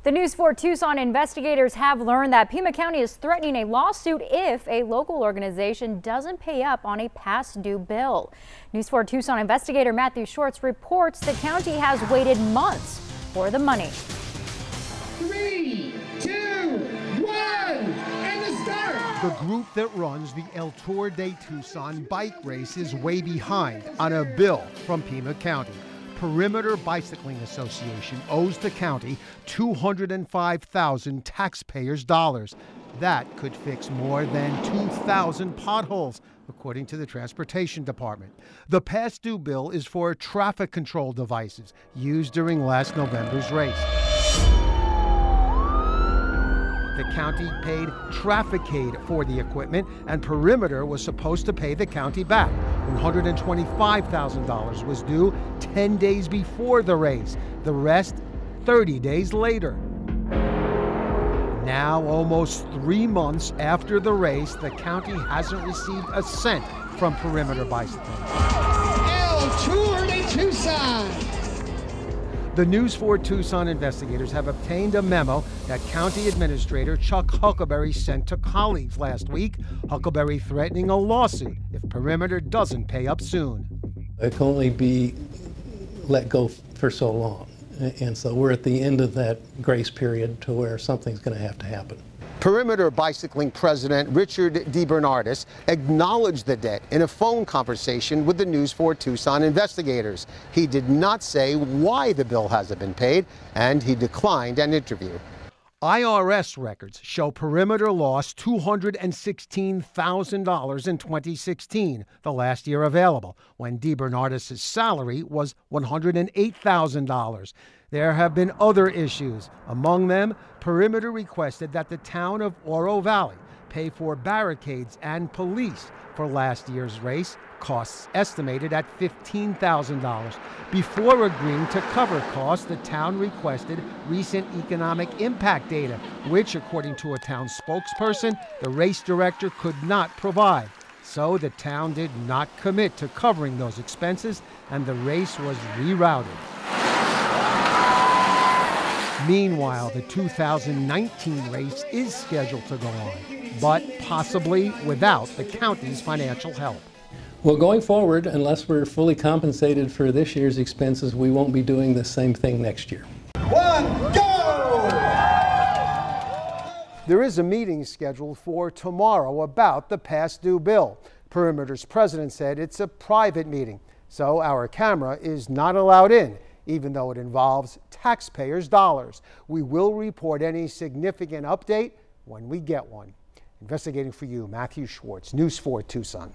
The News 4 Tucson investigators have learned that Pima County is threatening a lawsuit if a local organization doesn't pay up on a past due bill. News 4 Tucson investigator Matthew Schwartz reports the county has waited months for the money. 3, 2, 1, and the start! The group that runs the Tour de Tucson bike race is way behind on a bill from Pima County. Perimeter Bicycling Association owes the county $205,000 taxpayers' dollars. That could fix more than 2,000 potholes, according to the Transportation Department. The past due bill is for traffic control devices used during last November's race. The county paid traffic aid for the equipment, and Perimeter was supposed to pay the county back. $125,000 was due 10 days before the race, the rest 30 days later. Now, almost 3 months after the race, the county hasn't received a cent from Perimeter Bicycling. Tour de Tucson! The News 4 Tucson investigators have obtained a memo that County Administrator Chuck Huckleberry sent to colleagues last week. Huckleberry threatening a lawsuit if Perimeter doesn't pay up soon. It can only be let go for so long. And so we're at the end of that grace period to where something's going to have to happen. Perimeter Bicycling President Richard DeBernardis acknowledged the debt in a phone conversation with the News 4 Tucson investigators. He did not say why the bill hasn't been paid, and he declined an interview. IRS records show Perimeter lost $216,000 in 2016, the last year available, when DeBernardis' salary was $108,000. There have been other issues. Among them, Perimeter requested that the town of Oro Valley pay for barricades and police for last year's race, costs estimated at $15,000. Before agreeing to cover costs, the town requested recent economic impact data, which, according to a town spokesperson, the race director could not provide. So the town did not commit to covering those expenses, and the race was rerouted. Meanwhile, the 2019 race is scheduled to go on, but possibly without the county's financial help. Well, going forward, unless we're fully compensated for this year's expenses, we won't be doing the same thing next year. 1, go! There is a meeting scheduled for tomorrow about the past due bill. Perimeter's president said it's a private meeting, so our camera is not allowed in, even though it involves taxpayers' dollars. We will report any significant update when we get one. Investigating for you, Matthew Schwartz, News 4 Tucson.